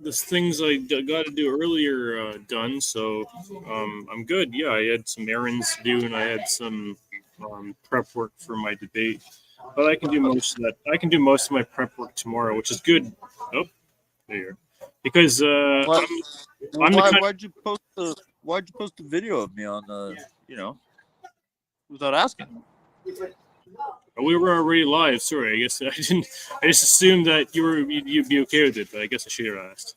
the things I got to do earlier done, so I'm good. Yeah, I had some errands to do, and I had some prep work for my debate. But I can do most of that. I can do most of my prep work tomorrow, which is good. Oh, there you are. Because What? I'm the kind. Why'd you post a video of me on without asking? We were already live. Sorry, I guess I didn't. I just assumed that you'd be okay with it, but I guess I should have asked.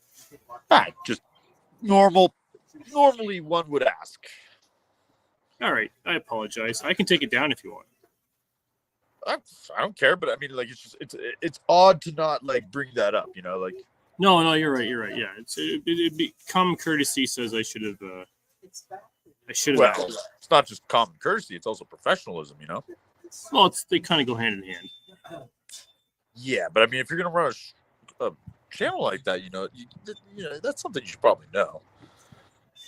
Just normally one would ask. All right, I apologize. I can take it down if you want. I don't care, but I mean, like, it's odd to not like bring that up, like. No, you're right. You're right. Yeah, it'd be common courtesy says I should have. Well, it's not just common courtesy; it's also professionalism, Well, they kind of go hand in hand. Yeah, but I mean, if you're gonna run a channel like that, that's something you should probably know.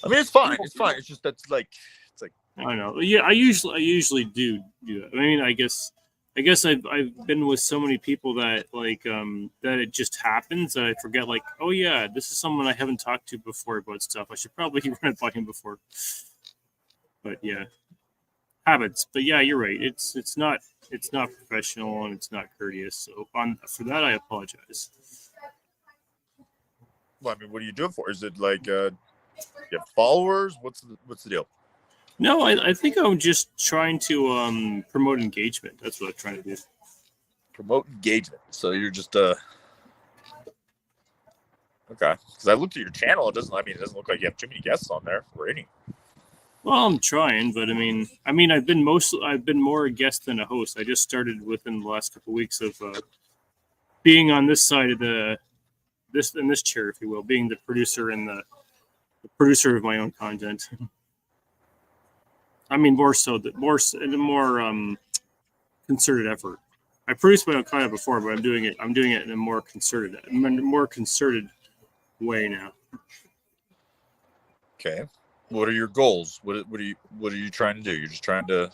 I mean, it's fine. It's fine. It's just it's like. I know. Yeah, I usually do that. I mean, I guess I've been with so many people that that it just happens that I forget. Like, oh yeah, this is someone I haven't talked to before about stuff. I should probably run it by him before. But yeah, habits. But yeah, you're right. It's not professional and it's not courteous. So for that, I apologize. Well, I mean, what are you doing for? Is it like you have followers? What's the deal? No, I think I'm just trying to promote engagement. That's what I'm trying to do. Promote engagement. So you're just okay. Because I looked at your channel. It doesn't look like you have too many guests on there for any. Well, I'm trying, but I mean, I've been more a guest than a host. I just started within the last couple of weeks of being on this side of this chair, if you will, being the producer and the producer of my own content. I mean, more concerted effort. I produced my own content before, but I'm doing it in a more concerted way now. Okay. What are your goals? What are you trying to do? You're just trying to.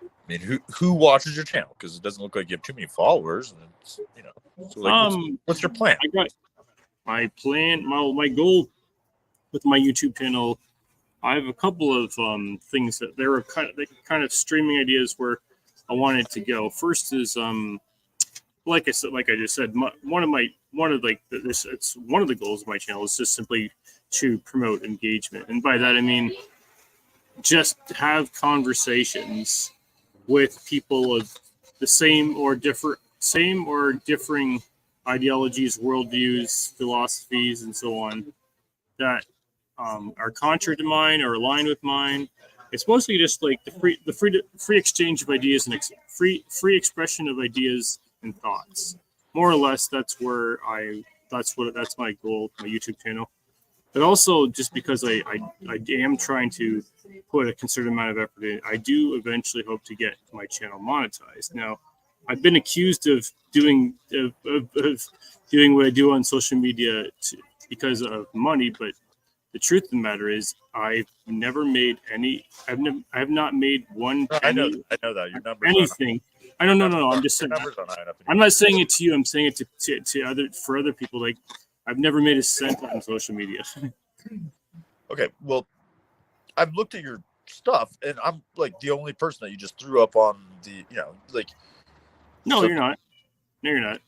I mean, who watches your channel? Because it doesn't look like you have too many followers, and it's, So like, what's your plan? I got my plan. My goal with my YouTube channel. I have a couple of things that there are kind of streaming ideas where I want it to go. First is like I just said, one of the goals of my channel is just simply to promote engagement, and by that I mean just have conversations with people of the same or differing ideologies, worldviews, philosophies, and so on that are contrary to mine or aligned with mine. It's mostly just like the free exchange of ideas and free expression of ideas and thoughts. More or less, that's my goal, my YouTube channel. But also, just because I am trying to put a concerted amount of effort in, I do eventually hope to get my channel monetized. Now, I've been accused of doing what I do on social media because of money, but the truth of the matter is, I've never made any. I have not made one penny. I know that your numbers. Anything. I don't know. I'm just saying. I'm not saying it to you. I'm saying it to other people. Like, I've never made a cent on social media. Okay, well, I've looked at your stuff, and I'm like the only person that you just threw up on the, like. No, you're not. No, you're not.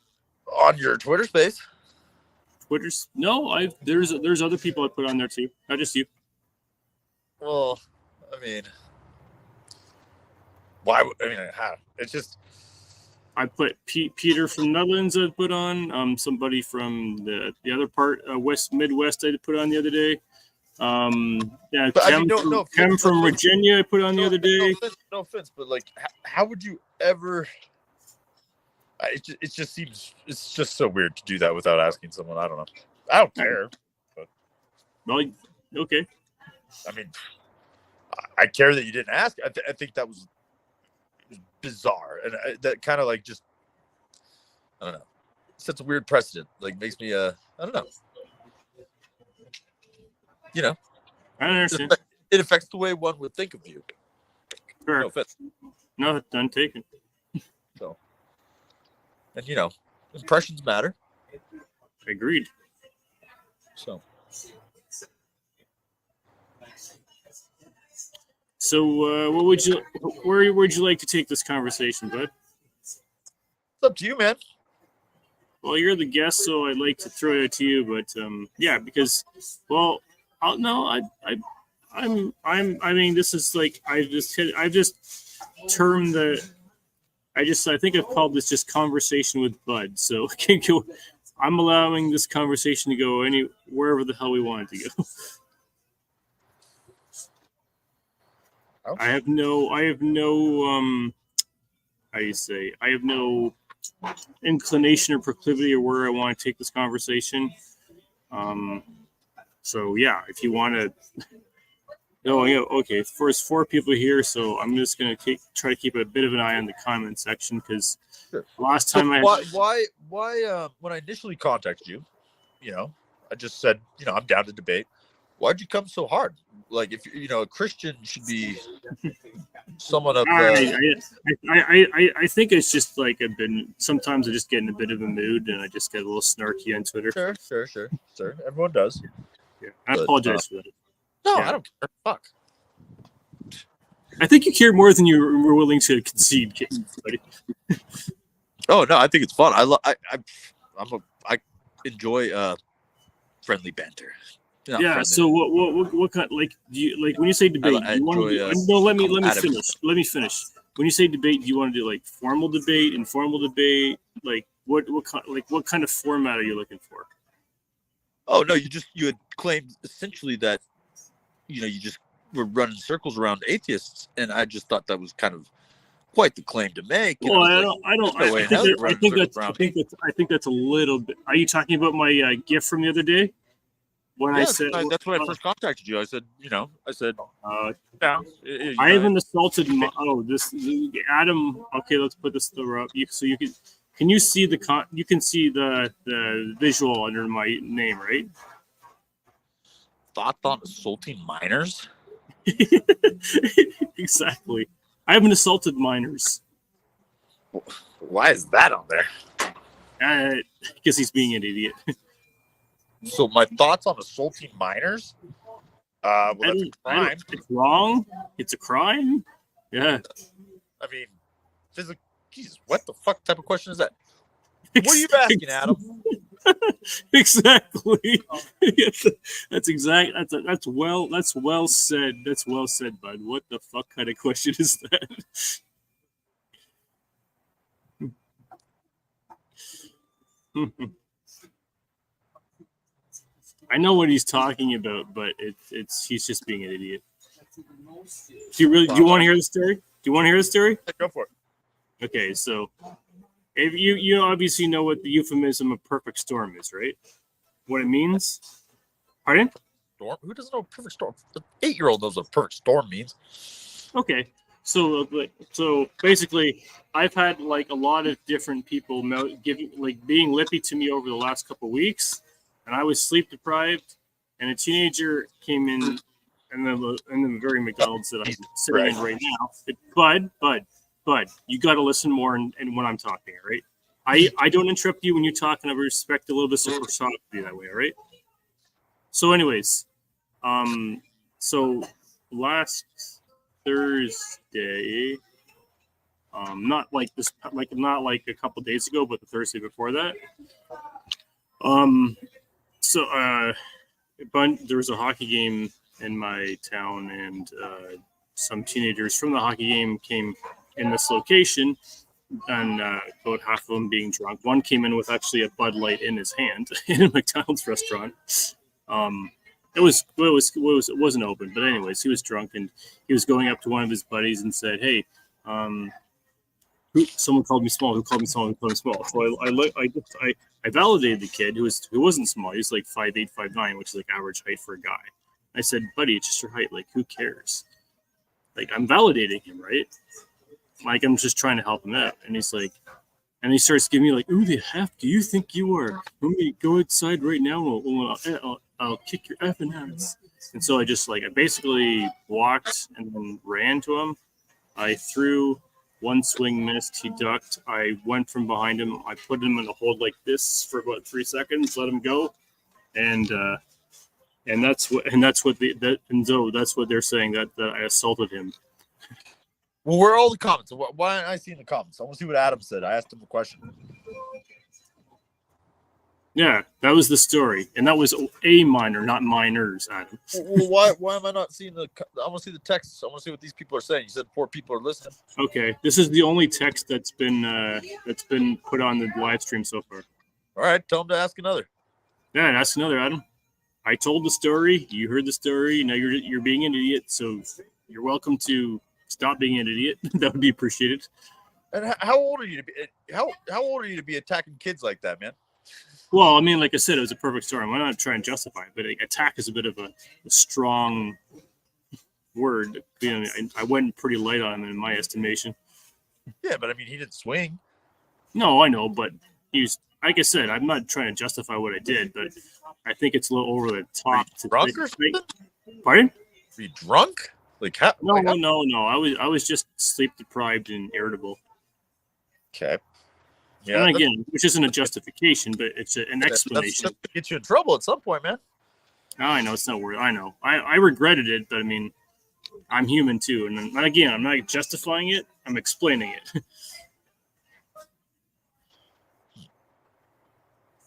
On your Twitter space. Twitter's there's other people I put on there too, not just you. Well, I mean, why? It's just. I put Peter from Netherlands. I put on somebody from the other part, Midwest. I put on the other day. Kem from Virginia. I put on the other day. No offense, but like, how would you ever? It just seems it's just so weird to do that without asking someone. I don't know. I don't care. But, well, okay. I mean, I care that you didn't ask. I think that was bizarre, and that kind of like just I don't know. Sets a weird precedent. Like makes me I don't know. I understand. It affects the way one would think of you. Sure. No, done taken. So. And impressions matter. Agreed. So what would you? Where would you like to take this conversation, bud? it's up to you, man. Well, you're the guest, so I'd like to throw it out to you. But yeah, because well, I mean, this is like I've just termed the. I think I've called this just conversation with Bud. So can go. I'm allowing this conversation to go wherever the hell we want it to go. I have no how do you say? I have no inclination or proclivity or where I want to take this conversation. So yeah, if you want to, no, yeah, okay. There's 4 people here, so I'm just gonna try to keep a bit of an eye on the comment section because last time why when I initially contacted you, I just said, I'm down to debate. Why'd you come so hard? Like, if a Christian should be someone of. I think it's just like sometimes I just get in a bit of a mood and I just get a little snarky on Twitter. Sure. Everyone does. Yeah, I apologize for that. No, Yeah. I don't care. Fuck. I think you care more than you were willing to concede, buddy. Oh no, I think it's fun. I enjoy friendly banter. Yeah. Friendly. So what kind, like, do you like when you say debate? Let me finish. When you say debate, do you want to do like formal debate, informal debate? Like what kind of format are you looking for? Oh no, you had claimed essentially that you just were running circles around atheists, and I just thought that was kind of quite the claim to make. Well, I think that's a little bit. Are you talking about my gift from the other day? When I said that's when I first contacted you. I said, yeah. I haven't assaulted. This Adam. Okay, let's put this up. Can you see you can see the visual under my name, right? Thoughts on assaulting minors? Exactly. I haven't assaulted minors. Why is that on there? Because he's being an idiot. So my thoughts on assaulting minors? Well, that's a crime. It's wrong. It's a crime. Yeah. I mean, Jesus, what the fuck type of question is that? What are you asking, Adam? Exactly. That's well said. That's well said, bud. What the fuck kind of question is that? I know what he's talking about, but he's just being an idiot. Do you want to hear the story? Do you want to hear the story? Go for it. Okay, so if you obviously know what the euphemism of perfect storm is, right? What it means? Pardon? Storm? Who doesn't know what perfect storm? The 8-year-old knows what perfect storm means. Okay, so basically, I've had like a lot of different people being lippy to me over the last couple of weeks. And I was sleep deprived, and a teenager came in, and the very McDonald's that I'm sitting in right now. Bud, you got to listen more and when I'm talking, all right? I don't interrupt you when you talk, and I respect a little bit of reciprocity that way, all right? So, anyways, so last Thursday, not like a couple days ago, but the Thursday before that, So, there was a hockey game in my town, and some teenagers from the hockey game came in this location, and about half of them being drunk. One came in with actually a Bud Light in his hand in a McDonald's restaurant. It wasn't open, but anyways, he was drunk, and he was going up to one of his buddies and said, "Hey, someone called me small. Who called me small? Who called me small?" So I validated the kid who wasn't small. He was like 5'8", 5'9", which is like average height for a guy. I said, "Buddy, it's just your height. Like, who cares?" Like, I'm validating him, right? Like, I'm just trying to help him out. And he's like, and he starts giving me like, "Ooh, the F do you think you are? Let me go outside right now. I'll kick your effing ass." And so I basically walked and then ran to him. I threw One swing missed. He ducked. I went from behind him. I put him in a hold like this for about 3 seconds. Let him go, and that's what that's what that's what they're saying that I assaulted him. Well, where are all the comments? Why aren't I seeing the comments? I want to see what Adam said. I asked him a question. Yeah, that was the story, and that was a minor, not minors, Adam. Well, why am I not seeing the? I want to see the texts. I want to see what these people are saying. You said 4 people are listening. Okay, this is the only text that's been put on the live stream so far. All right, tell them to ask another. Yeah, that's another, Adam. I told the story. You heard the story. Now you're being an idiot. So you're welcome to stop being an idiot. That would be appreciated. And how old are you to be? How old are you to be attacking kids like that, man? Well, I mean, like I said, it was a perfect story. I'm not trying to justify it, but attack is a bit of a strong word. You know, I went pretty light on him in my estimation. Yeah, but I mean, he didn't swing. No, I know, but he's like I said, I'm not trying to justify what I did, but I think it's a little over the top. Drunk or something? Pardon? Were you drunk? Like how? No, like, no. I was just sleep deprived and irritable. Okay. Yeah. And again, which isn't a justification, but it's an explanation. That's to get you in trouble at some point, man. I know it's not worth. I know. I regretted it, but I mean, I'm human too, and again, I'm not justifying it. I'm explaining it.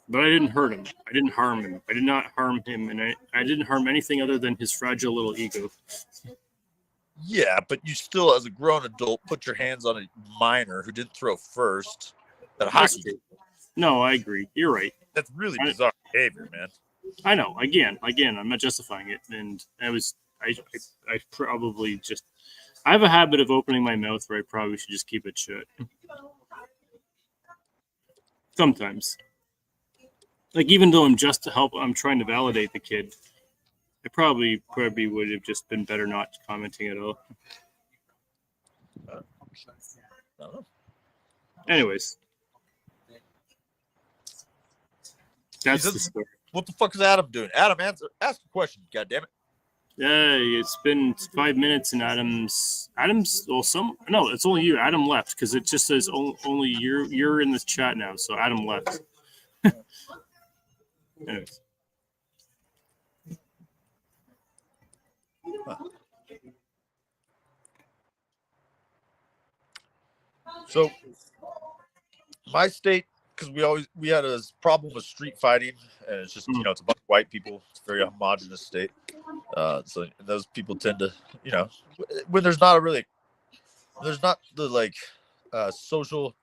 But I didn't hurt him. I didn't harm him. I did not harm him, and I didn't harm anything other than his fragile little ego. Yeah, but you still, as a grown adult, put your hands on a minor who didn't throw first at a hockey game. No, I agree. You're right. That's really bizarre behavior, man. I know. Again, I'm not justifying it, and I probably just. I have a habit of opening my mouth where I probably should just keep it shut. Sometimes. Like, even though I'm trying to validate the kid. I probably would have just been better not commenting at all. Anyways. That's the story. What the fuck is Adam doing? Adam, ask a question, goddammit. Yeah, it's been 5 minutes and Adam's no, it's only you. Adam left because it just says only you're in this chat now, so Adam left. Anyways. So my state, because we had a problem with street fighting, and it's just it's a bunch of white people. It's a very homogenous state. So those people tend to, when there's not the social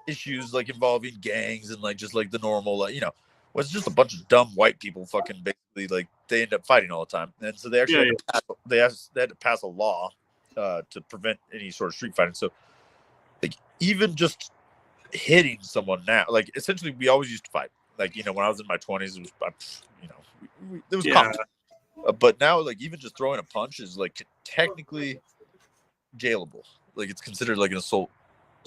issues like involving gangs and like just like the normal when it's just a bunch of dumb white people fucking basically like they end up fighting all the time, and so they actually had to pass a law to prevent any sort of street fighting. So like even just hitting someone now, like essentially we always used to fight. Like when I was in my 20s, it was common. But now like even just throwing a punch is like technically jailable. Like it's considered like an assault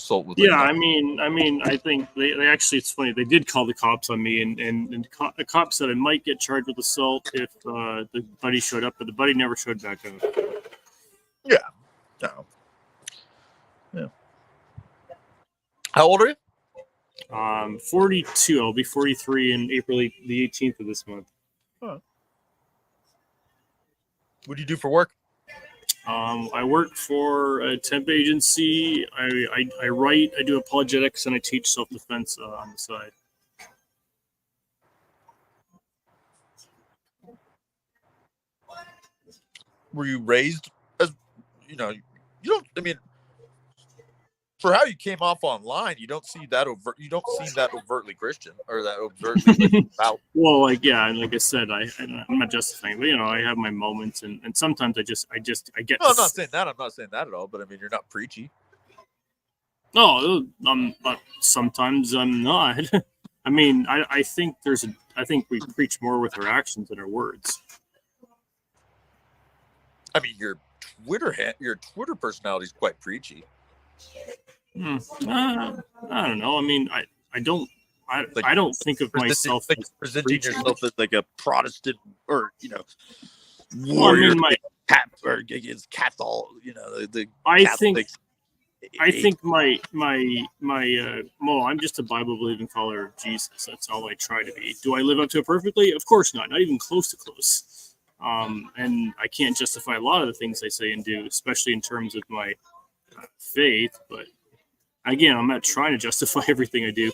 with I mean I think they actually, it's funny, they did call the cops on me, and the cop said I might get charged with assault if the buddy showed up, but the buddy never showed back up. Yeah. No. Yeah. How old are you? 42. I'll be 43 in April the 18th of this month. Huh. What do you do for work? I work for a temp agency. I write, I do apologetics, and I teach self-defense on the side. Were you raised as, you don't, I mean, for how you came off online, you don't seem that overtly Christian or that overtly out. Well, like I said, I'm not justifying, but I have my moments, and sometimes I get. No, I'm not saying that. I'm not saying that at all. But I mean, you're not preachy. No, sometimes I'm not. I mean, I think we preach more with our actions than our words. I mean, your Twitter personality is quite preachy. I don't know. I mean, I don't think of myself like as presenting yourself as like a Protestant or warrior, well, cat or against Catholic. The I Catholics. I think my well, I'm just a Bible believing follower of Jesus. That's all I try to be. Do I live up to it perfectly? Of course not even close to close. And I can't justify a lot of the things I say and do, especially in terms of my faith. But again, I'm not trying to justify everything I do. In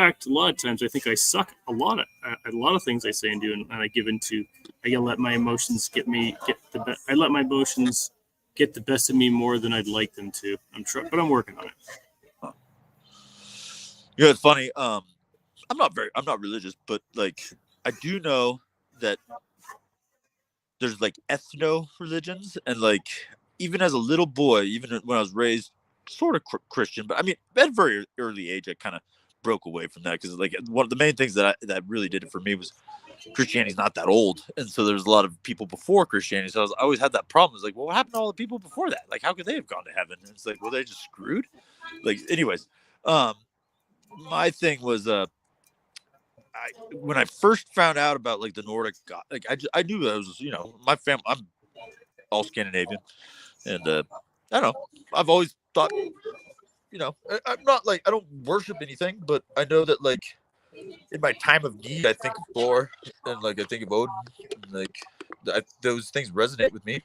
fact, a lot of times I think I suck a lot of things I say and do, and I give into. I let my emotions get the best. I let my emotions get the best of me more than I'd like them to. But I'm working on it. Yeah, it's funny. I'm not religious, but like I do know that there's like ethno religions, and like even as a little boy, even when I was raised sort of Christian, but I mean at a very early age, I kind of broke away from that because like one of the main things that really did it for me was Christianity's not that old, and so there's a lot of people before Christianity. So I always had that problem. It's like, well, what happened to all the people before that? Like, how could they have gone to heaven? And it's like, well, they just screwed. Like, anyways, my thing was when I first found out about like the Nordic God, like I knew that was my family. I'm all Scandinavian, and I don't know. I've always thought, I'm not like I don't worship anything, but I know that like in my time of need, I think of Thor and like I think of Odin, and like those things resonate with me.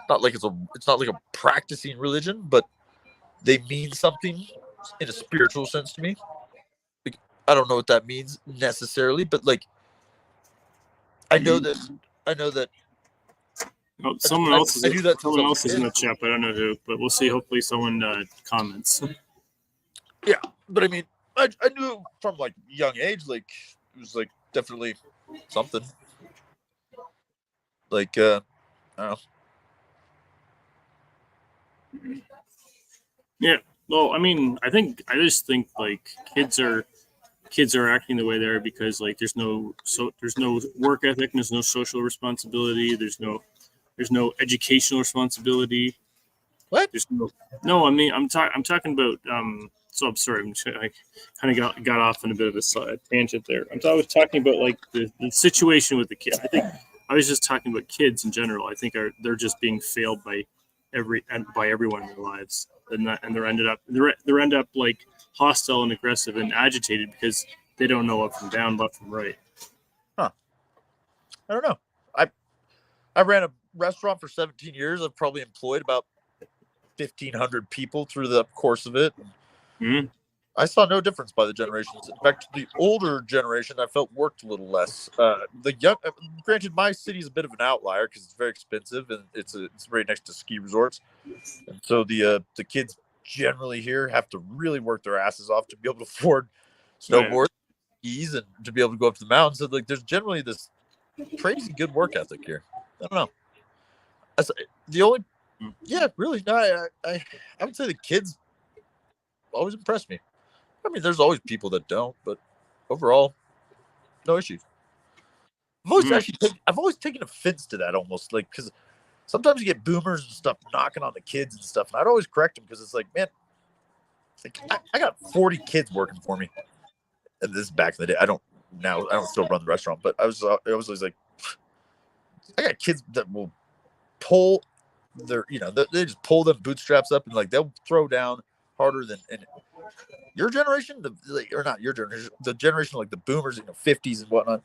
Not like it's not like a practicing religion, but they mean something in a spiritual sense to me. Like, I don't know what that means necessarily, but like I know that. Oh, someone else is in the kid. chat, but I don't know who. But we'll see. Hopefully, someone comments. Yeah, but I mean, I knew from like young age, like it was like definitely something. Like I don't know. Yeah. Well, I mean, I just think like kids are acting the way they are because like there's no work ethic, there's no social responsibility, there's no educational responsibility. What? There's no. I mean, I'm talking about. So I'm sorry. I kind of got off on a bit of a tangent there. I was talking about like the situation with the kid. I think I was just talking about kids in general. I think they're just being failed by everyone in their lives, and they're end up like hostile and aggressive and agitated because they don't know up from down, left from right. Huh. I don't know. I ran a restaurant for 17 years. I've probably employed about 1,500 people through the course of it. Mm-hmm. I saw no difference by the generations. In fact, the older generation I felt worked a little less. The young, granted, my city is a bit of an outlier because it's very expensive and it's right next to ski resorts, and so the kids generally here have to really work their asses off to be able to afford snowboard, skis, and to be able to go up to the mountains. So like, there's generally this crazy good work ethic here. I don't know. That's the only. Yeah, really. No, I would say the kids always impress me. I mean, there's always people that don't, but overall, no issues. I've always taken offense to that almost, like because sometimes you get boomers and stuff knocking on the kids and stuff, and I'd always correct them because it's like, man, it's like I got 40 kids working for me. And this is back in the day. I don't still run the restaurant, but I was always like, I got kids that will pull they just pull them bootstraps up and like they'll throw down harder than your generation, or not your generation, the generation like the boomers, 50s and whatnot.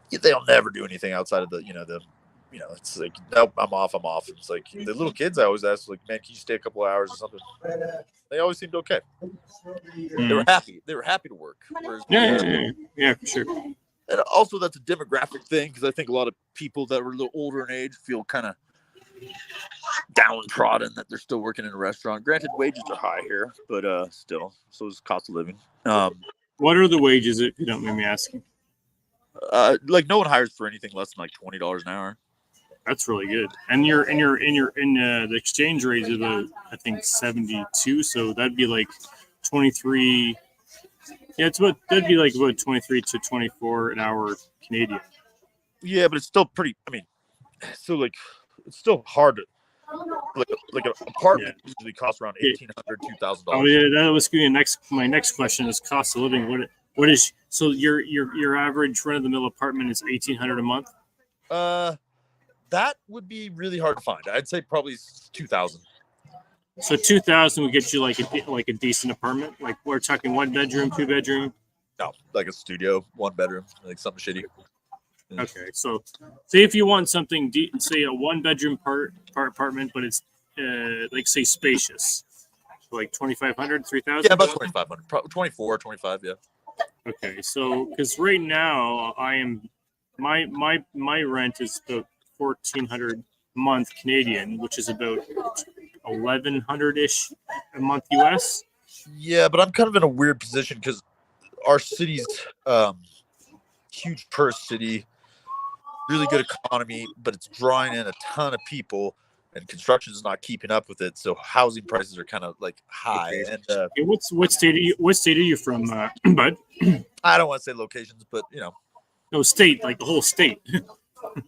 They'll never do anything outside of it's like, nope, I'm off. It's like the little kids I always ask, like, man, can you stay a couple of hours or something? They always seemed okay. Mm-hmm. They were happy. They were happy to work. Yeah, for sure. And also that's a demographic thing because I think a lot of people that were a little older in age feel kind of downtrodden that they're still working in a restaurant. Granted, wages are high here, but still, so is cost of living. What are the wages, if you don't mind me asking? Like no one hires for anything less than like $20 an hour. That's really good. And you're in the exchange rate is about I think 72, so that'd be like 23. Yeah, that'd be like about 23 to 24 an hour Canadian. Yeah, but it's still pretty. I mean, so like it's still hard to like an apartment usually costs around $1,800, $2,000. Oh yeah, that was going to my next question is cost of living. What is so your average run of the mill apartment is $1,800 a month? That would be really hard to find. I'd say probably 2,000. So 2,000 would get you like a decent apartment. Like we're talking 1 bedroom, 2 bedroom. No, like a studio, 1 bedroom, like something shitty. Okay, so say if you want something, say a 1 bedroom part apartment, but it's like say spacious, so like 2,500, 3,000. Yeah, about 2,500, 24, 25. Yeah. Okay, so because right now I am my rent is about 1,400 a month Canadian, which is about 1,100 ish a month US. Yeah, but I'm kind of in a weird position because our city's huge tourist city, really good economy, but it's drawing in a ton of people, and construction is not keeping up with it. So housing prices are kind of like high. Okay. And Okay, what state are you from, bud? I don't want to say locations, but No, state, like the whole state.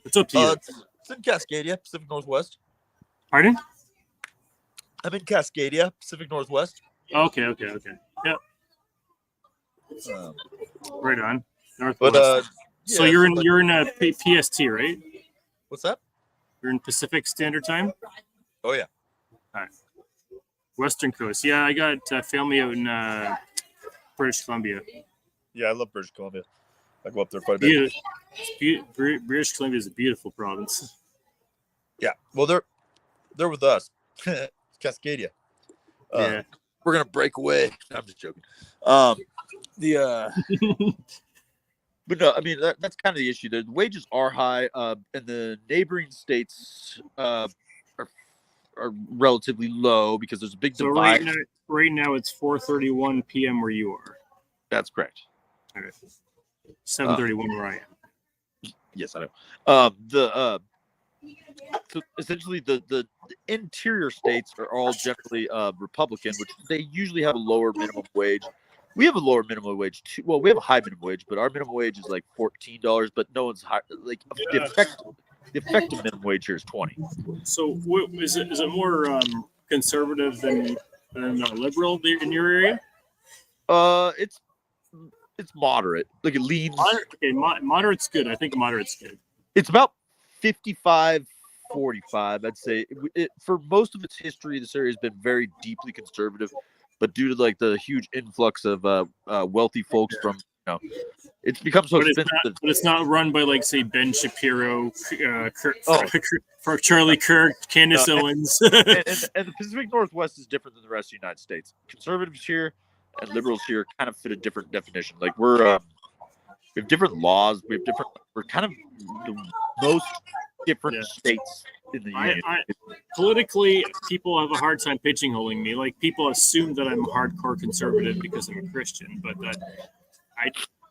It's up to you. it's in Cascadia, Pacific Northwest. Pardon? I'm in Cascadia, Pacific Northwest. Okay. Yep. Um, Right on. Northwest. but so yeah, you're in a PST, right? what's that? You're in Pacific Standard Time. Oh yeah. Western Coast. Yeah, I got family out in British Columbia. Yeah, I love British Columbia. I go up there quite a bit. British Columbia is a beautiful province. Yeah. Well, they're with us. Cascadia. Yeah. We're gonna break away. No, I'm just joking. But no, I mean that's kind of the issue. The wages are high, and the neighboring states are relatively low because there's a big So divide. right now it's 4:31 p.m. where you are. That's correct. Okay. 7:31 where I am. Yes, I know. So essentially the interior states are all generally Republican, which they usually have a lower minimum wage. We have a lower minimum wage too. Well, we have a high minimum wage, but our minimum wage is like $14. But no one's high. Like the effective minimum wage here is 20. So what, is it more conservative than liberal in your area? It's moderate. Like it leans. Okay, moderate's good. I think moderate's good. It's about 55, 45. I'd say for most of its history, this area has been very deeply conservative. But due to like the huge influx of wealthy folks from, it's become so expensive. But it's not run by like say Ben Shapiro, for Charlie Kirk, Candace Owens. and the Pacific Northwest is different than the rest of the United States. Conservatives here and liberals here kind of fit a different definition. Like we have different laws. We're kind of the most different states in the union. Politically, people have a hard time pigeonholing me. Like people assume that I'm a hardcore conservative because I'm a Christian, but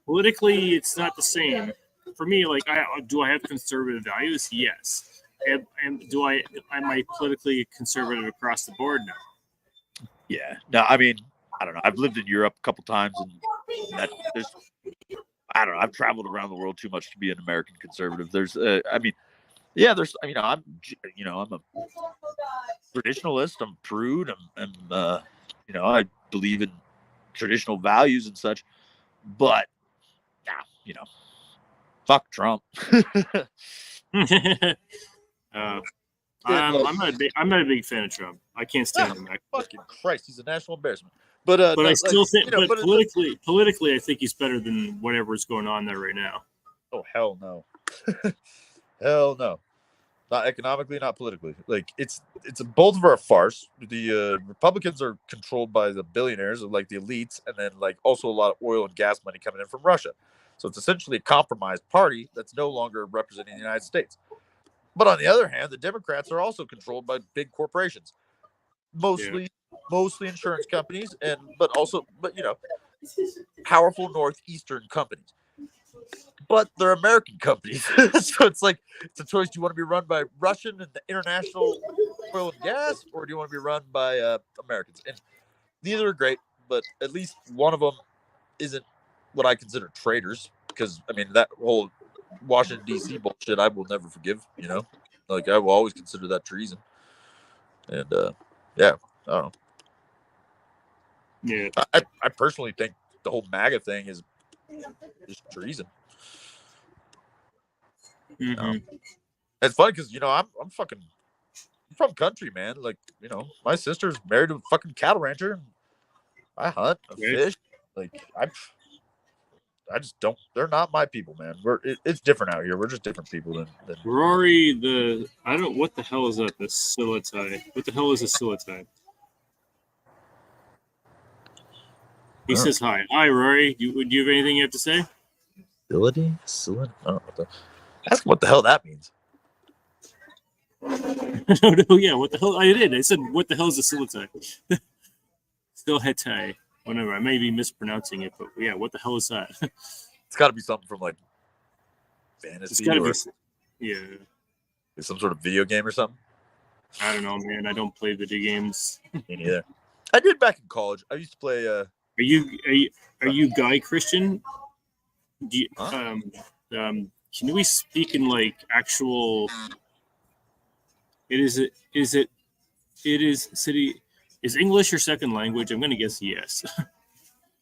politically, it's not the same. For me, like, do I have conservative values? Yes. And am I politically conservative across the board now? Yeah. No, I mean, I don't know. I've lived in Europe a couple times, and I don't know. I've traveled around the world too much to be an American conservative. I'm a traditionalist. I'm prude. I believe in traditional values and such. But, fuck Trump. I'm not a big fan of Trump. I can't stand him. Fucking Christ, he's a national embarrassment. But I still think, politically, I think he's better than whatever's going on there right now. Oh hell no, hell no, not economically, not politically. Like it's both of our farce. The Republicans are controlled by the billionaires, like the elites, and then like also a lot of oil and gas money coming in from Russia. So it's essentially a compromised party that's no longer representing the United States. But on the other hand, the Democrats are also controlled by big corporations, mostly insurance companies, but powerful northeastern companies. But they're American companies, so it's like it's a choice. Do you want to be run by Russian and the international oil and gas, or do you want to be run by Americans? And neither are great, but at least one of them isn't what I consider traitors. Because I mean that whole Washington D.C. bullshit, I will never forgive. Like I will always consider that treason. And I don't know. Yeah, I personally think the whole MAGA thing is just treason. Mm-hmm. It's funny because I'm fucking from country, man. Like, my sister's married to a fucking cattle rancher. I hunt, I Okay. fish. Like, I just don't. They're not my people, man. It's different out here. We're just different people than Rory, what the hell is that? The Silatai. What the hell is a Silatai? He says hi. Hi, Rory. Do you have anything you have to say? ability. Ask him what the hell that means. No, yeah. What the hell? I did. I said, what the hell is a Silatai? Still Hetai. Whatever. I may be mispronouncing it, but yeah, what the hell is that? It's got to be something from like fantasy. It's got to or be. Yeah. some sort of video game or something. I don't know, man. I don't play video games. Me neither. I did back in college. I used to play. Are you Guy Christian? Do you, Huh? Can we speak in like actual? Is English your second language? I'm gonna guess yes.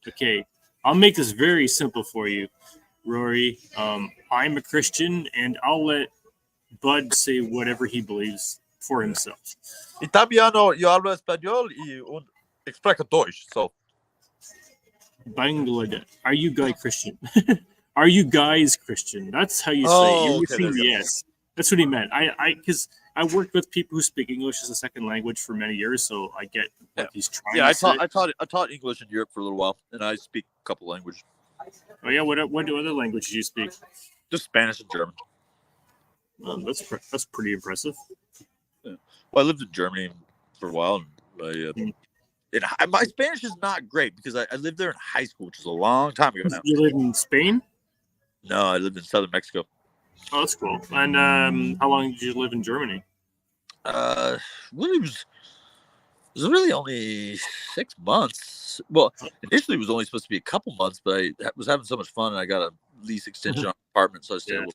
Okay, I'll make this very simple for you, Rory. I'm a Christian, and I'll let Bud say whatever he believes for himself. Italiano, yo hablo español y un explico Deutsch. So Bangladesh. Are you Guy Christian? Are you guys Christian? That's how you say Oh, it. You're okay, saying there you go. yes. That's what he meant. Because I worked with people who speak English as a second language for many years, so I get what he's trying yeah, to say. I taught English in Europe for a little while, and I speak a couple languages, Oh yeah, what other languages do you speak? just Spanish and German. That's pretty impressive. Well, I lived in Germany for a while, and my Spanish is not great because I lived there in high school, which is a long time ago now. You live in Spain? No, I lived in southern Mexico. Oh, that's cool. And how long did you live in Germany? Really it was really only 6 months. Well, initially it was only supposed to be a couple months, but I was having so much fun, and I got a lease extension on an apartment, so I stayed. Yeah.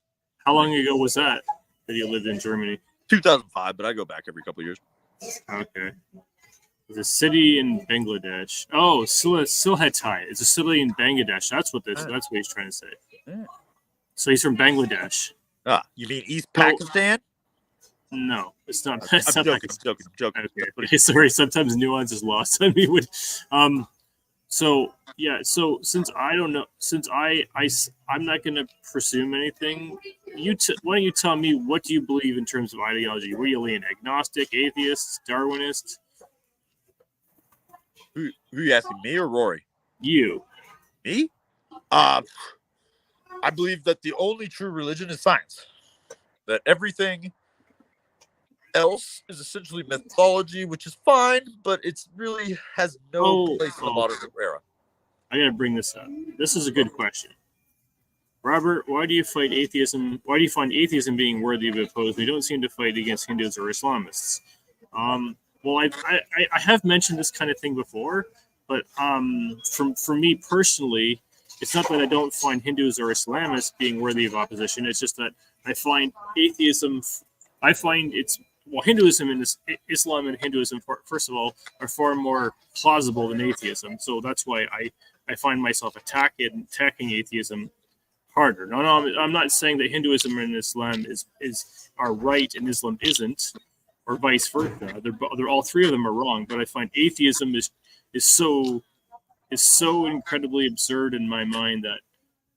How long ago was that you lived in Germany? 2005, but I go back every couple of years. Okay. The city in Bangladesh. Oh, Silhetai. It's a city in Bangladesh. That's what he's trying to say. Yeah. So he's from Bangladesh. You mean East Pakistan? No, it's not. I'm It's not joking. Pakistan. I'm joking. Okay. Sorry, sometimes nuance is lost on me. So since I don't know, since I'm not going to presume anything. Why don't you tell me, what do you believe in terms of ideology? Were you an agnostic, atheist, Darwinist? Who are you asking, me or Rory? You. Me? I believe that the only true religion is science. That everything else is essentially mythology, which is fine, but it's really has no place in the modern era. I gotta bring this up. This is a good question. Robert, why do you fight atheism? Why do you find atheism being worthy of opposed? You don't seem to fight against Hindus or Islamists. Well, I have mentioned this kind of thing before, but for me personally, it's not that I don't find Hindus or Islamists being worthy of opposition. It's just that I find atheism. I find Hinduism and Islam and Hinduism, first of all, are far more plausible than atheism. So that's why I find myself attacking atheism harder. No, I'm not saying that Hinduism and Islam are right and Islam isn't, or vice versa. They're all three of them are wrong. But I find atheism is so incredibly absurd in my mind that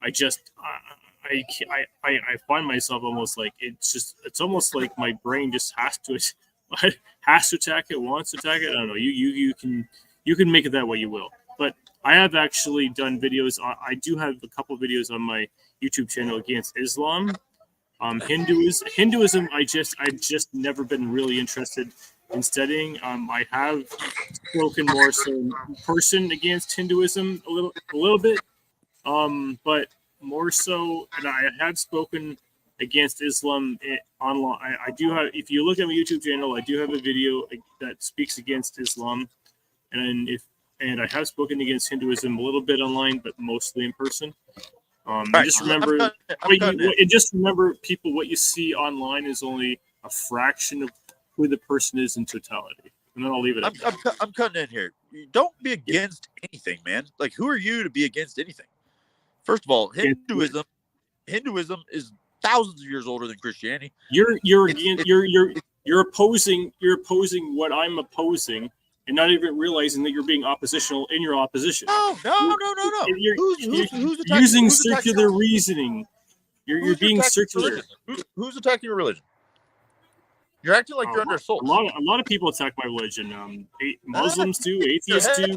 I find myself almost like it's almost like my brain just has to attack it, wants to attack it. I don't know. You can make it that way you will. But I have actually done videos. I do have a couple of videos on my YouTube channel against Islam. Hinduism, I've just never been really interested in studying. I have spoken more so in person against Hinduism a little bit, but more so, and I have spoken against Islam online. I do have. If you look at my YouTube channel, I do have a video that speaks against Islam, and I have spoken against Hinduism a little bit online, but mostly in person. Right, just remember, just remember, people, what you see online is only a fraction of who the person is in totality. And then I'll leave it at that. I'm cutting in here. Don't be against anything, man. Like, who are you to be against anything? First of all, Hinduism is thousands of years older than Christianity. You're You're opposing what I'm opposing, and not even realizing that you're being oppositional in your opposition. No. You're Who's attacking? using Who's attacking? circular reasoning. You're being attacking circular. religion? Who's attacking your religion? You're acting like you're under assault. A lot of people attack my religion. Muslims do, atheists do,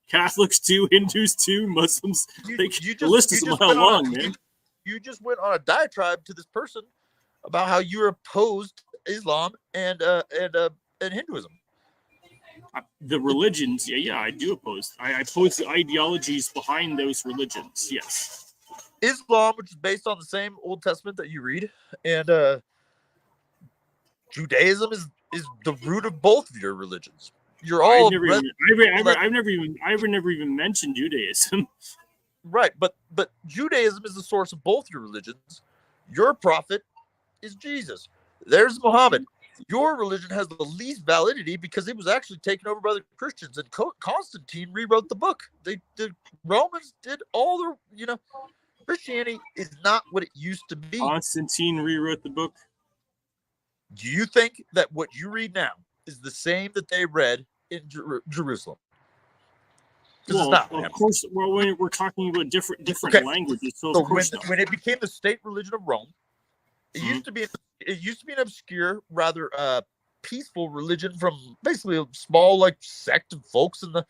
Catholics do, Hindus do, Muslims. The list is a mile long, man. You just went on a diatribe to this person about how you opposed Islam and Hinduism. The religions, yeah, I do oppose. I oppose the ideologies behind those religions. Yes. Islam, which is based on the same Old Testament that you read, and Judaism is the root of both of your religions. You're all I've never even mentioned Judaism. Right, but Judaism is the source of both your religions. Your prophet is Jesus. There's Muhammad. Your religion has the least validity because it was actually taken over by the Christians, and Constantine rewrote the book. The Romans did all their, Christianity is not what it used to be. Constantine rewrote the book. Do you think that what you read now is the same that they read in Jerusalem? Well, of course. Well, when we're talking about different languages, so of course when it became the state religion of Rome, it used to be an obscure, rather peaceful religion from basically a small sect of folks and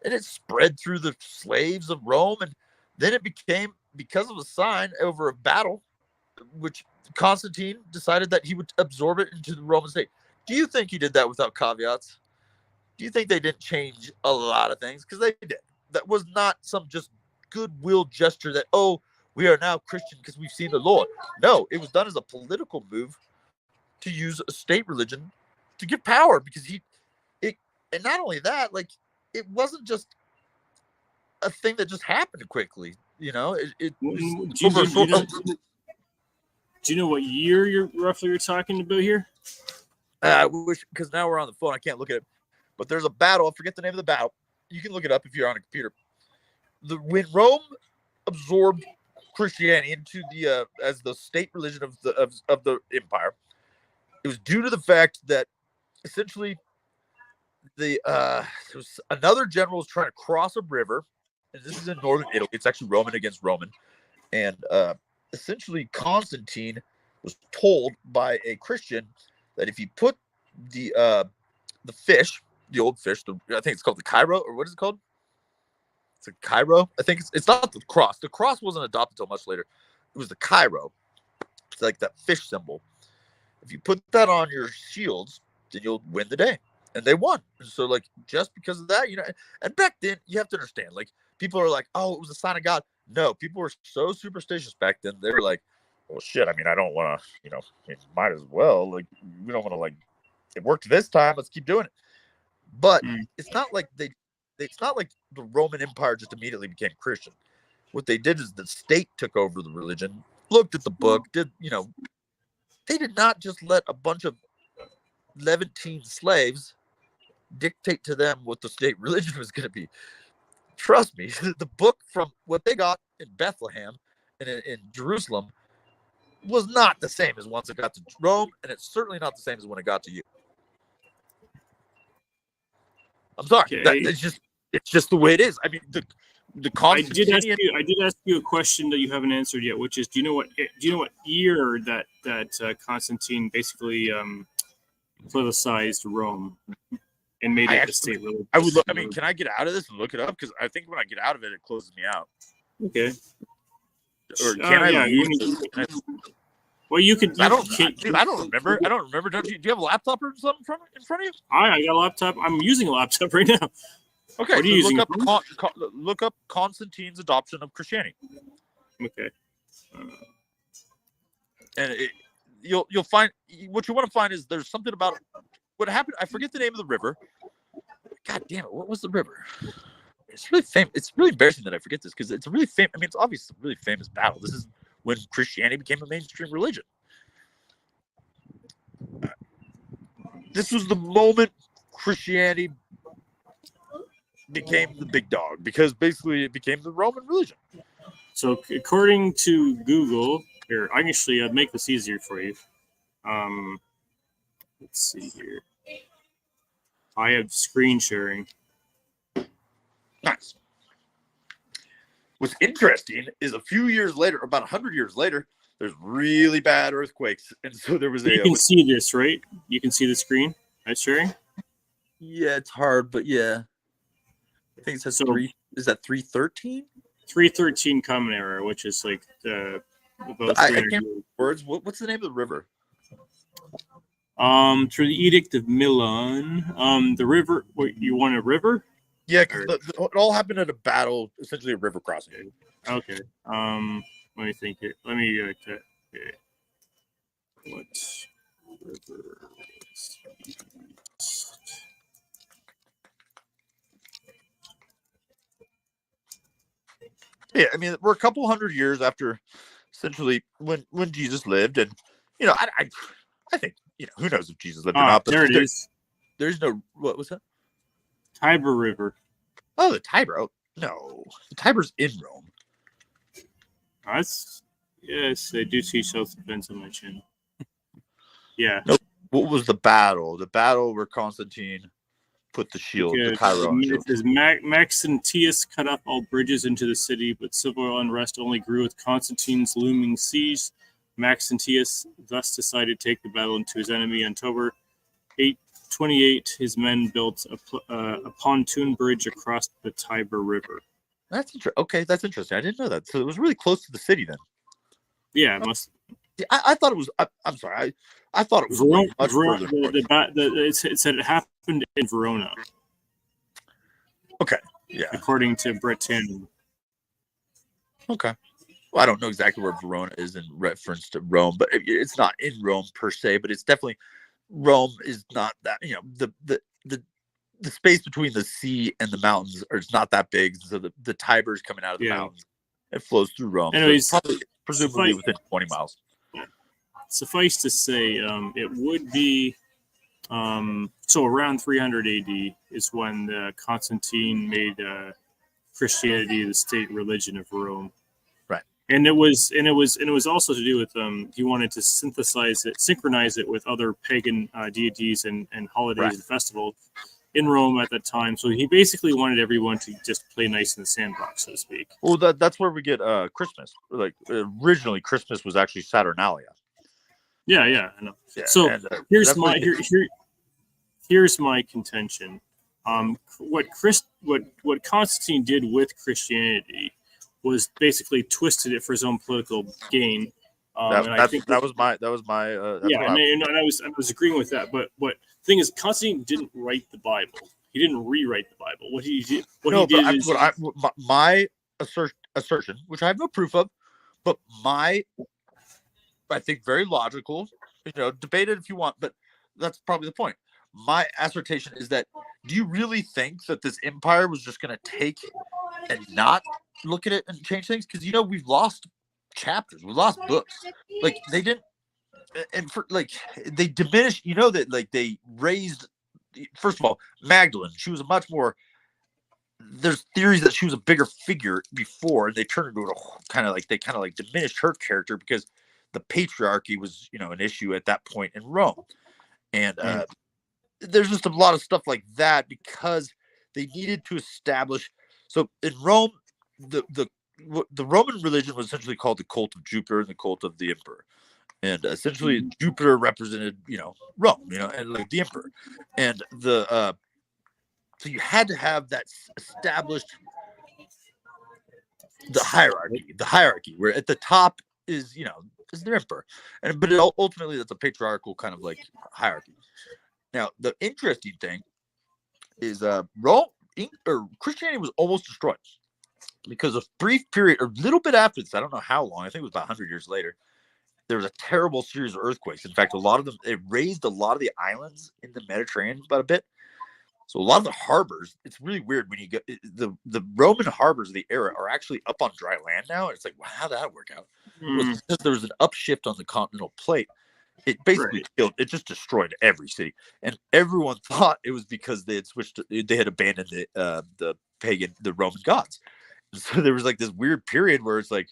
it spread through the slaves of Rome, and then it became, because of a sign over a battle, which Constantine decided that he would absorb it into the Roman state. Do you think he did that without caveats? Do you think they didn't change a lot of things? Because they did. That was not some just goodwill gesture that, oh, we are now Christian because we've seen the Lord. No, it was done as a political move to use a state religion to get power, because and not only that, it wasn't just a thing that just happened quickly. Do you know what year you're talking about here? I wish, because now we're on the phone, I can't look at it. But there's a battle. I forget the name of the battle. You can look it up if you're on a computer. When Rome absorbed Christianity into the as the state religion of the empire, it was due to the fact that essentially there was another general was trying to cross a river, and this is in northern Italy. It's actually Roman against Roman, and essentially Constantine was told by a Christian that if he put the fish, the old fish, I think it's called the Cairo, or what is it called? It's a Cairo. I think it's not the cross. The cross wasn't adopted until much later. It was the Cairo. It's like that fish symbol. If you put that on your shields, then you'll win the day. And they won. And so just because of that, and back then you have to understand, people are like, oh, it was a sign of God. No, people were so superstitious back then. They were like, well, shit, I don't want to, might as well. We don't want to, it worked this time. Let's keep doing it. But it's not like it's not like the Roman Empire just immediately became Christian. What they did is the state took over the religion, looked at the book, they did not just let a bunch of Levantine slaves dictate to them what the state religion was going to be. Trust me, the book from what they got in Bethlehem and in Jerusalem was not the same as once it got to Rome, and it's certainly not the same as when it got to you. I'm sorry. Okay. It's just the way it is. The Constantinian. I did ask you a question that you haven't answered yet, which is, do you know what year that Constantine basically politicized Rome and made it a state religion? I would look. Can I get out of this and look it up? Because I think when I get out of it, it closes me out. Okay. Or can I leave? Well, you could. I don't remember. Do you have a laptop or something in front of you? I got a laptop. I'm using a laptop right now. Okay. What are you using? Look up Constantine's adoption of Christianity. Okay. And you'll find what you want to find is there's something about what happened. I forget the name of the river. God damn it! What was the river? It's really famous. It's really embarrassing that I forget this because it's a really famous. It's obviously a really famous battle. This is when Christianity became a mainstream religion. This was the moment Christianity became the big dog, because basically it became the Roman religion. So according to Google, here, I can actually make this easier for you. Let's see here. I have screen sharing. Nice. What's interesting is a few years later, about 100 years later, there's really bad earthquakes, and so there was You can see this, right? You can see the screen. Right, sharing. Yeah, it's hard, but yeah, I think it says So- 3. Is that 313? 313 Common Era, which is like about I 300 can't- years. Words. What's the name of the river? Through the Edict of Milan, the river. What, you want a river? Yeah, because it all happened at a battle, essentially a river crossing. Okay. Let me think here. Let me okay. What river was used? Yeah, I mean, we're a couple hundred years after, essentially, when Jesus lived, and I think who knows if Jesus lived or not. But There it is. There's no what was that? Tiber River. Oh, the Tiber. Oh, no, the Tiber's in Rome. That's yes, I do see self-defense on my chin. Yeah. What was the battle? The battle where Constantine put the shield, the Cairo shield. It says Maxentius cut off all bridges into the city, but civil unrest only grew with Constantine's looming siege. Maxentius thus decided to take the battle into his enemy. On October 828, his men built a pontoon bridge across the Tiber River. That's interesting. Okay, that's interesting. I didn't know that. So it was really close to the city then. Yeah, it must. I thought it was. I'm sorry. I thought it was much further north. It said it happened in Verona. Okay. Yeah. According to Britannia. Okay. Well, I don't know exactly where Verona is in reference to Rome, but it's not in Rome per se. But it's definitely Rome is not that. The space between the sea and the mountains is not that big. So the Tiber's coming out of the mountains. It flows through Rome. Anyways, so probably, presumably within 20 miles. Suffice to say, it would be so around 300 AD is when Constantine made Christianity the state religion of Rome. Right. And it was also to do with he wanted to synchronize it with other pagan deities and holidays and festivals in Rome at that time. So he basically wanted everyone to just play nice in the sandbox, so to speak. Well, that's where we get Christmas. Like originally, Christmas was actually Saturnalia. Yeah, I know. Yeah, so and, here's my contention. What Constantine did with Christianity was basically twisted it for his own political gain. That was my. And I was agreeing with that. But the thing is, Constantine didn't write the Bible. He didn't rewrite the Bible. My assertion, which I have no proof of, but I think very logical. Debate it if you want, but that's probably the point. My assertion is that: do you really think that this empire was just going to take and not look at it and change things? Because we've lost chapters, we lost books. Like they didn't, and they diminished. That they raised. First of all, Magdalene. She was a much more. There's theories that she was a bigger figure before, and they turned into a diminished her character because the patriarchy was, an issue at that point in Rome. And there's just a lot of stuff like that because they needed to establish. So in Rome, the Roman religion was essentially called the cult of Jupiter and the cult of the emperor. And essentially Jupiter represented, Rome, and like the emperor. And so you had to have that established the hierarchy where at the top is, is the emperor. But ultimately that's a patriarchal kind of like hierarchy. Now, the interesting thing is Christianity was almost destroyed because a brief period, a little bit after this, I don't know how long, I think it was about 100 years later, there was a terrible series of earthquakes. In fact, a lot of them, it raised a lot of the islands in the Mediterranean about a bit. So a lot of the harbors, it's really weird when you get the Roman harbors of the era are actually up on dry land now. And it's like, wow, how did that work out? Well, because there was an upshift on the continental plate. It basically it just destroyed every city. And everyone thought it was because they had abandoned the Roman gods. So there was like this weird period where it's like,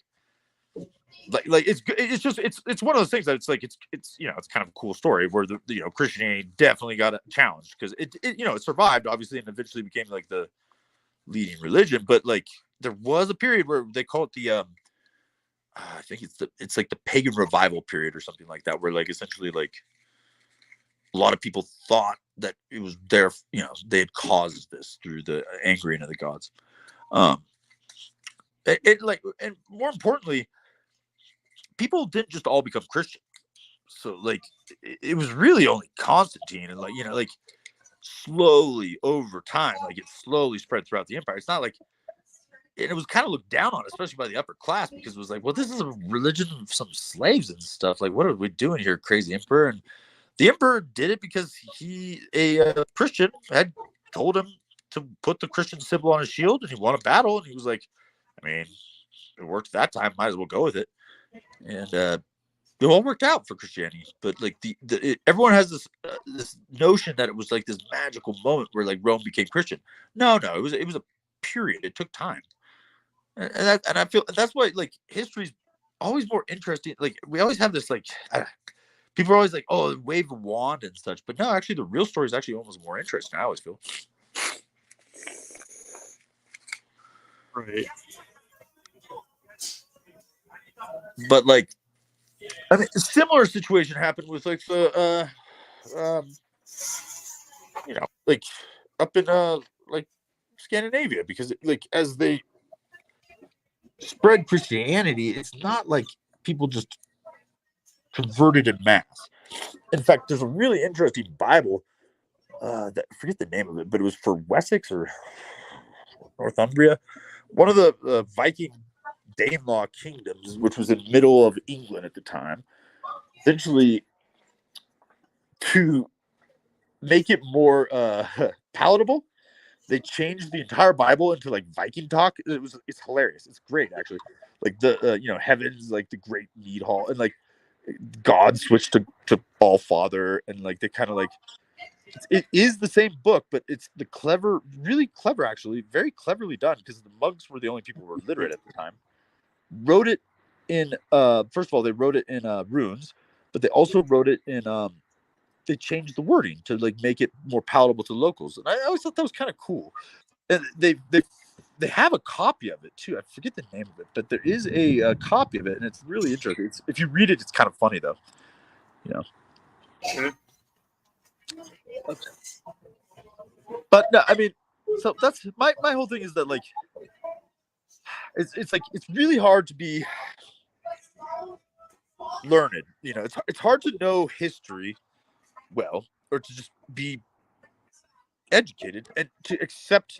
it's one of those things that it's it's kind of a cool story where the Christianity definitely got challenged because it survived obviously and eventually became like the leading religion, but like there was a period where they call it the I think it's like the pagan revival period or something like that, where like essentially like a lot of people thought that it was their they had caused this through the angering of the gods. And more importantly, people didn't just all become Christian. So like it was really only Constantine and like slowly over time, like it slowly spread throughout the empire. It's not like, and it was kind of looked down on, especially by the upper class, because it was like, well, this is a religion of some slaves and stuff. Like, what are we doing here, crazy emperor? And the emperor did it because a Christian had told him to put the Christian symbol on his shield, and he won a battle, and he was like, I mean, it worked that time, might as well go with it. And it all worked out for Christianity, but like everyone has this notion that it was like this magical moment where like Rome became Christian. No, it was a period. It took time, and I feel that's why like history's always more interesting. Like we always have this like people are always like, oh, wave a wand and such, but no, actually the real story is actually almost more interesting. I always feel. Right. But like, I mean, a similar situation happened with like the like up in like Scandinavia, because like as they spread Christianity, it's not like people just converted in mass. In fact, there's a really interesting Bible that I forget the name of it, but it was for Wessex or Northumbria, one of the Viking Danelaw kingdoms, which was in the middle of England at the time. Essentially, to make it more palatable, they changed the entire Bible into like Viking talk. It's hilarious. It's great actually. Like the heavens, like the great mead hall, and like God switched to All Father, and like they kind of like it is the same book, but it's really clever actually, very cleverly done, because the monks were the only people who were literate at the time. Wrote it in first of all, they wrote it in runes, but they also wrote it in they changed the wording to like make it more palatable to locals, and I always thought that was kind of cool. And they have a copy of it too. I forget the name of it, but there is a copy of it, and it's really interesting. If you read it, it's kind of funny though. Okay. But no, I mean, so that's my whole thing is that like it's like it's really hard to be learned. It's hard to know history well, or to just be educated and to accept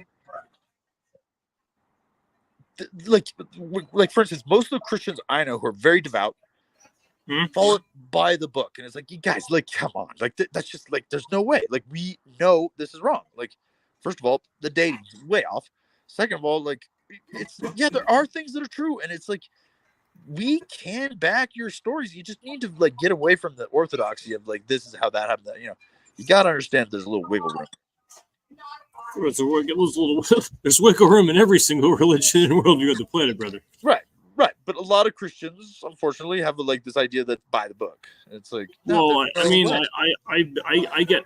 like for instance, most of the Christians I know who are very devout follow it by the book, and it's like, you guys, like, come on, like that's just like there's no way. Like, we know this is wrong. Like, first of all, the dating's way off. Second of all, like it's there are things that are true, and it's like we can back your stories. You just need to like get away from the orthodoxy of like this is how that happened. You got to understand there's a little wiggle room. There's wiggle room in every single religion and worldview on the planet, brother. Right. But a lot of Christians, unfortunately, have like this idea that by the book. It's like, I get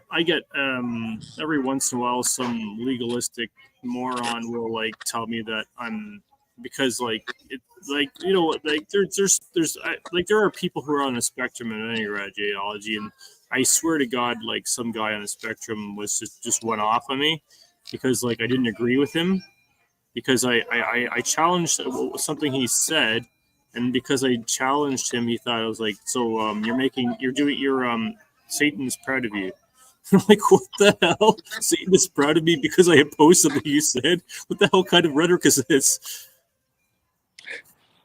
every once in a while some legalistic moron will like tell me that I'm, because like it like like there's there are people who are on the spectrum in any ideology, and I swear to God, like some guy on the spectrum was just went off on me because like I didn't agree with him, because I challenged something he said, and because I challenged him, he thought I was like, so you're Satan's proud of you. I'm like, what the hell? Satan is proud of me because I opposed something you said? What the hell kind of rhetoric is this?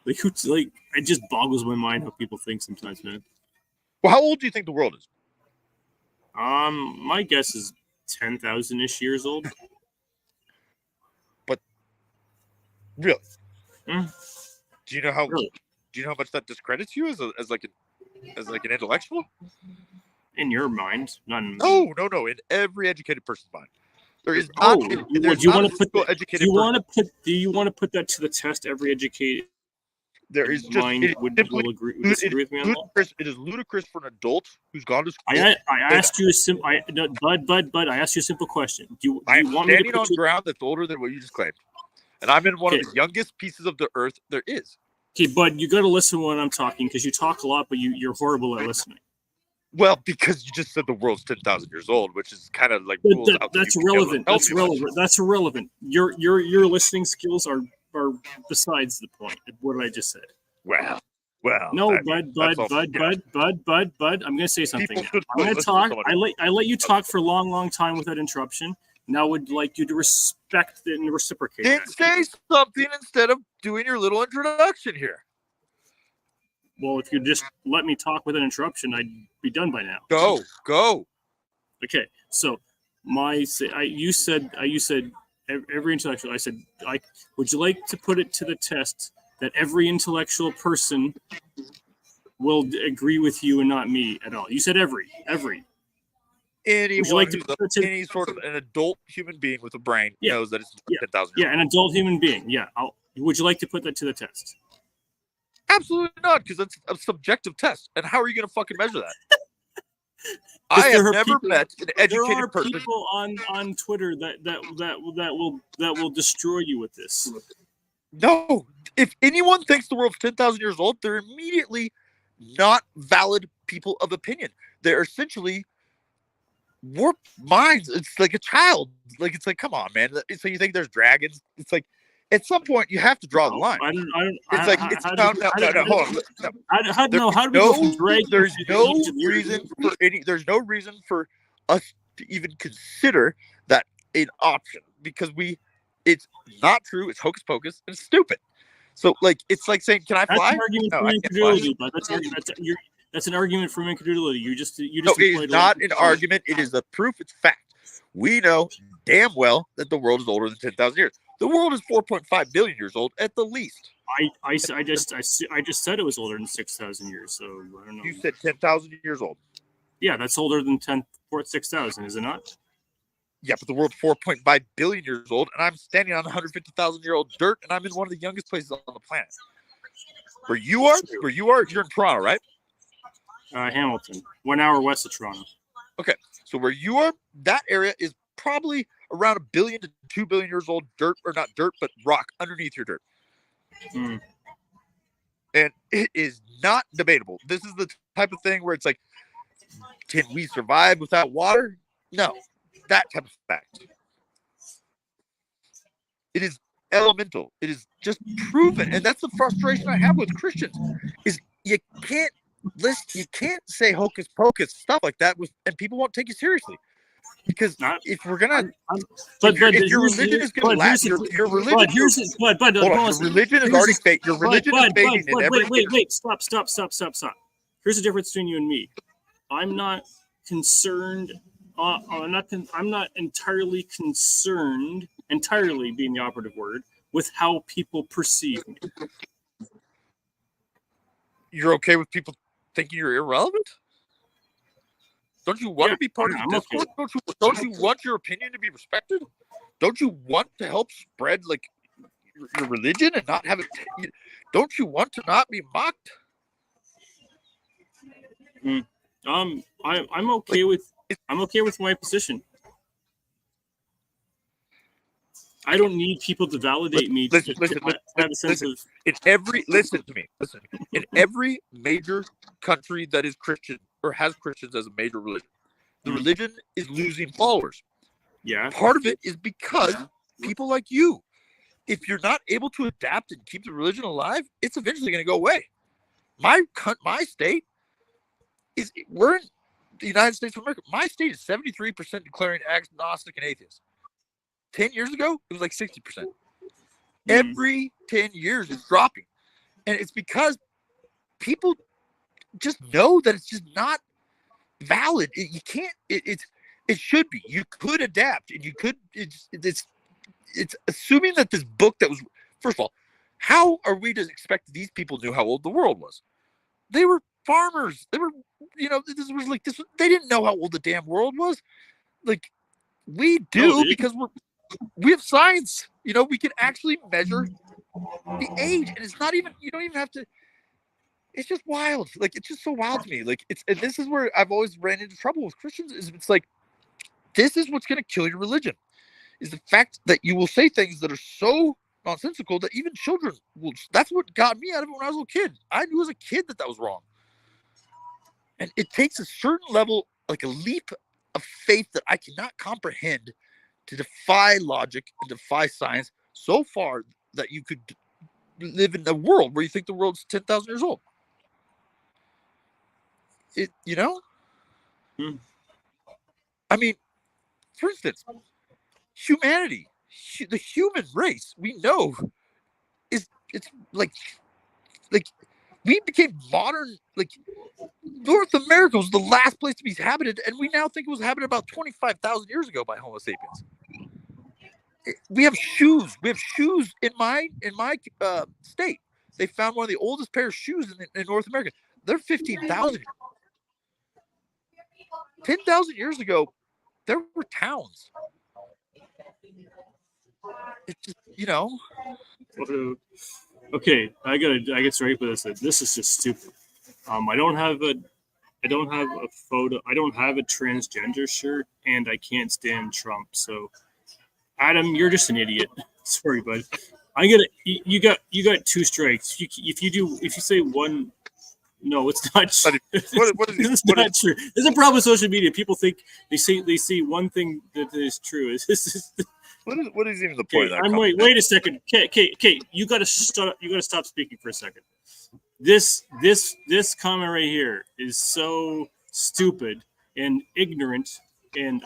Like, it just boggles my mind how people think sometimes, man. Well, how old do you think the world is? My guess is 10,000-ish years old. But really, do you know how? Really? Do you know how much that discredits you as like an intellectual? In your mind, not in no. In every educated person's mind, there is not. Do you want to put that to the test? Every educated There is just mind it would simply will disagree with me on that. ludicrous. It is ludicrous for an adult who's gone to school. I asked you Bud. I asked you a simple question. Do I you am want me to standing on put you? ground that's older than what you just claimed, and I'm in one Okay. of the youngest pieces of the earth there is. Okay, Bud, you got to listen when I'm talking because you talk a lot, but you're horrible at listening. Well, because you just said the world's 10,000 years old, which is kind of like rules out. That's you being able to irrelevant. tell That's me much. irrelevant. That's irrelevant. Your listening skills are besides the point. What I just said. Well. No, I mean, Bud. that's also- I'm going to say something. People Now. should I'm going to listen to talk. somebody. I let you talk for a long time without interruption. Now, I would like you to respect and reciprocate. Then that. say something instead of doing your little introduction here. Well, if you just let me talk without interruption, I'd be done by now. Go. Okay, so you said every intellectual. I said, would you like to put it to the test that every intellectual person will agree with you and not me at all? You said every. Anyone like to who's put it to- any sort of an adult human being with a brain Yeah. knows that it's Yeah. 10,000 years Yeah, an adult human being. Yeah, would you like to put that to the test? Absolutely not, because it's a subjective test. And how are you going to fucking measure that? I there have are never people- met an There educated are person. people on Twitter that will destroy you with this. No, if anyone thinks the world's 10,000 years old, they're immediately not valid people of opinion. They're essentially warped minds. It's like a child. Like, it's like, come on, man. So you think there's dragons? It's like, at some point, you have to draw the line. I don't. It's like, it's found out. No, hold on. No. How do we go from dragons There's to no each of the- reason for there's no reason for us to even consider that an option, because it's not true, it's hocus pocus, and it's stupid. So like, it's like saying, can I That's fly? an argument No, for I can't incredulity, but that's an argument for incredulity. You just No, it employed is a- not an argument, it is the proof, it's fact. We know damn well that the world is older than 10,000 years. The world is 4.5 billion years old at the least. I just said it was older than 6,000 years, so I don't know. You said 10,000 years old. Yeah, that's older than 6,000, is it not? Yeah, but the world's 4.5 billion years old, and I'm standing on 150,000-year-old dirt, and I'm in one of the youngest places on the planet. Where you are, you're in Toronto, right? Hamilton, 1 hour west of Toronto. So where you are, that area is probably around 1 billion to 2 billion years old dirt, or not dirt, but rock underneath your dirt. Hmm. And it is not debatable. This is the type of thing where it's like, can we survive without water? No, that type of fact. It is elemental. It is just proven. And that's the frustration I have with Christians, is you can't say hocus pocus stuff like that and people won't take you seriously. Because if we're gonna, if your religion is gonna last, your religion. But here's the, but Hold on, your religion is already fake. Your religion is fading in every. Wait! Stop! Here's the difference between you and me. I'm not concerned. I'm not entirely concerned. Entirely being the operative word, with how people perceive me. You're okay with people thinking you're irrelevant? Don't you want to be part of the discourse? Okay. Don't you want your opinion to be respected? Don't you want to help spread like your religion and not have it? Don't you want to not be mocked? I'm okay with my position. I don't need people to validate me to have a sense of. Listen to me. In every major country that is Christian or has Christians as a major religion, the religion is losing followers. Yeah. Part of it is because people like you, if you're not able to adapt and keep the religion alive, it's eventually going to go away. My state we're in the United States of America. My state is 73% declaring agnostic and atheist. 10 years ago, it was like 60%. Every 10 years, it's dropping. And it's because people just know that it's just not valid. You can't, it should be. You could adapt, and you could, it's assuming that this book that was, first of all, how are we to expect these people knew how old the world was? They were farmers. They were, they didn't know how old the damn world was. Like, we do, because we have science. We can actually measure the age, and it's not even, you don't even have to. It's just wild. Like, it's just so wild to me. Like, and this is where I've always ran into trouble with Christians. Is it's like, this is what's going to kill your religion, is the fact that you will say things that are so nonsensical that even children will. That's what got me out of it when I was a little kid. I knew as a kid that was wrong, and it takes a certain level, like a leap of faith that I cannot comprehend, to defy logic and defy science so far that you could live in a world where you think the world's 10,000 years old. I mean, for instance, humanity, the human race, we know it's like we became modern. Like, North America was the last place to be inhabited, and we now think it was inhabited about 25,000 years ago by Homo sapiens. We have shoes. We have shoes in my state. They found one of the oldest pair of shoes in North America. They're 15,000. 10,000 years ago, there were towns. It's just, Okay, I get straight with this. This is just stupid. I don't have a photo. I don't have a transgender shirt, and I can't stand Trump. So, Adam, you're just an idiot. Sorry, bud. You got 2 strikes. If you say one, no, it's not true. What is It's not true. There's a problem with social media. People think they see one thing that is true. What is even the point? Okay, wait a second. Kate, you got to stop. You got to stop speaking for a second. This comment right here is so stupid and ignorant and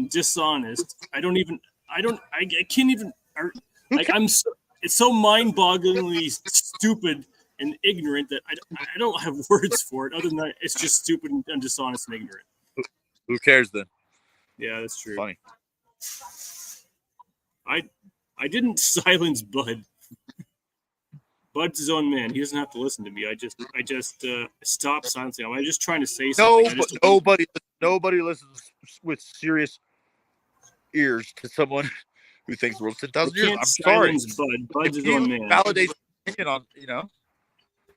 dishonest. I can't even. It's so mind-bogglingly stupid and ignorant that I don't have words for it. Other than that, it's just stupid and dishonest and ignorant. Who cares then? Yeah, that's true. Funny. I didn't silence Bud. Bud's his own man. He doesn't have to listen to me. I just stopped silencing him. I'm just trying to say something. Nobody listens with serious ears to someone who thinks the world's 10,000 years. I'm sorry. Bud's his own man. Validate opinion on,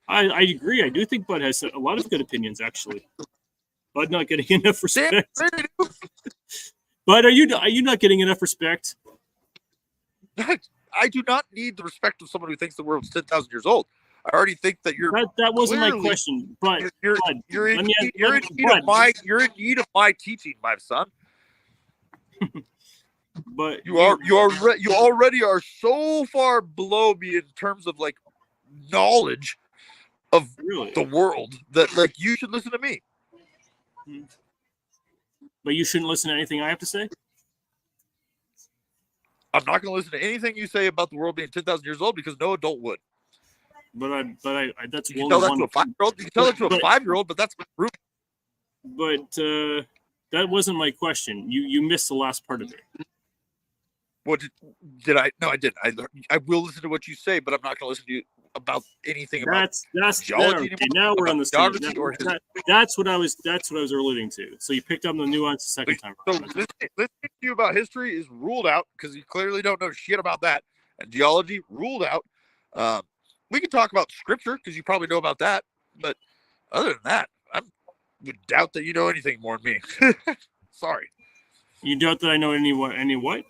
I agree. I do think Bud has a lot of good opinions, actually. Bud not getting enough respect. Bud, are you not getting enough respect? I do not need the respect of someone who thinks the world's 10,000 years old. I already think that you're. That wasn't my question, but you're in need of my teaching, my son. But you already are so far below me in terms of like knowledge of the world that like you should listen to me. But you shouldn't listen to anything I have to say? I'm not going to listen to anything you say about the world being 10,000 years old because no adult would. But that's you can tell that to a 5-year-old. You can tell that to a 5-year-old, but that's true. But that wasn't my question. You missed the last part of it. What did I? No, I didn't. I will listen to what you say, but I'm not going to listen to you about anything about geology. Now we're on the stage. That's what I was alluding to. So you picked up the nuance the second time. So listening to you about history is ruled out because you clearly don't know shit about that, and geology ruled out. We can talk about scripture because you probably know about that, but other than that, I would doubt that you know anything more than me. Sorry. You doubt that I know any what?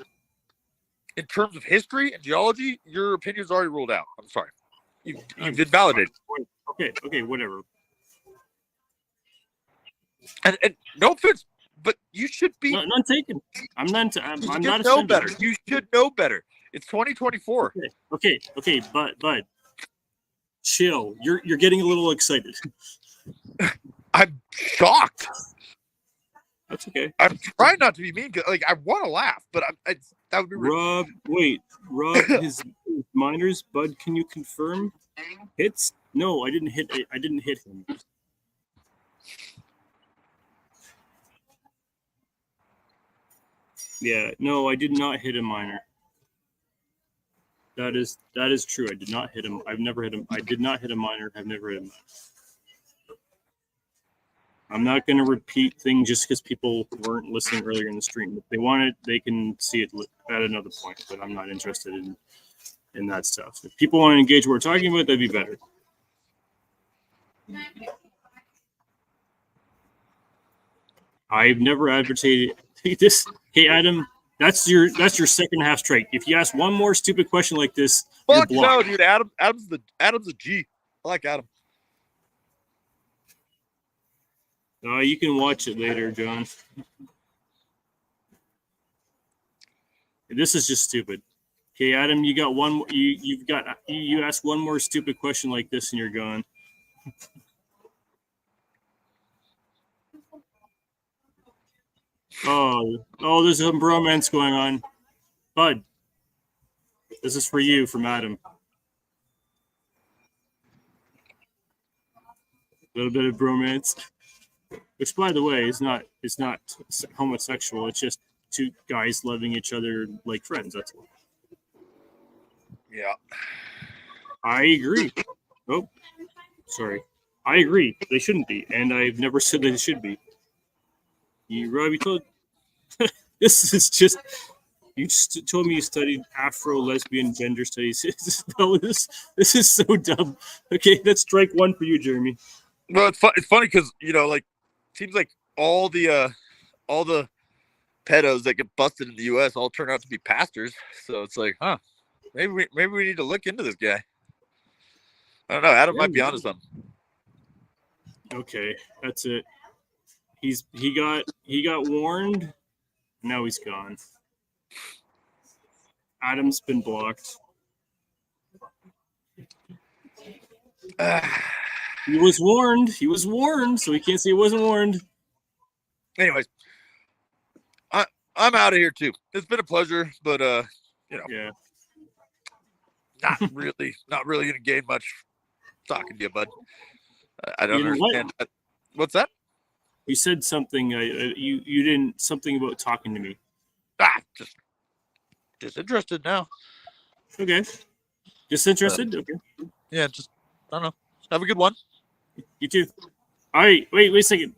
In terms of history and geology, your opinion's already ruled out. I'm sorry. You've been validated. Okay, whatever. And no offense, but you should be. None taken. I'm not. I'm not. You know better. You should know better. It's 2024. Okay, but chill. You're getting a little excited. I'm shocked. That's okay. I'm trying not to be mean. Like I want to laugh, but that would be. Rob, his minors. Bud, can you confirm hits? No, I didn't hit. I didn't hit him. Yeah, no, I did not hit a minor. That is true. I did not hit him. I've never hit him. I did not hit a minor. I've never hit him. I'm not going to repeat things just because people weren't listening earlier in the stream. If they want it, they can see it at another point. But I'm not interested in and that stuff. If people want to engage what we're talking about, that'd be better. I've never advocated this. Hey, Adam, that's your second half strike. If you ask one more stupid question like this, Fuck you're no, blocked. dude. Adam's a G. I like Adam. You can watch it later, John. This is just stupid. Okay, Adam, you got one. You ask one more stupid question like this, and you're gone. Oh, there's some bromance going on, Bud. This is for you from Adam. A little bit of bromance, which, by the way, is not homosexual. It's just two guys loving each other like friends. That's all. Yeah. I agree. Oh, sorry. I agree. They shouldn't be, and I've never said they should be. You, Robbie, told this is just. You just told me you studied Afro-lesbian gender studies. This is so dumb. Okay, that's strike one for you, Jeremy. Well, it's funny because like seems like all the pedos that get busted in the U.S. all turn out to be pastors. So it's like, huh? Maybe we need to look into this guy. I don't know. Adam might be onto something. Okay, that's it. He got warned. Now he's gone. Adam's been blocked. He was warned. He was warned, so he can't say he wasn't warned. Anyways, I'm out of here too. It's been a pleasure, but Yeah. not really gonna gain much talking to you, bud. I don't You know understand. What's that? You said something. You didn't something about talking to me. Just disinterested now. Okay. Disinterested. Okay. Yeah, just I don't know. Have a good one. You too. All right. Wait a second.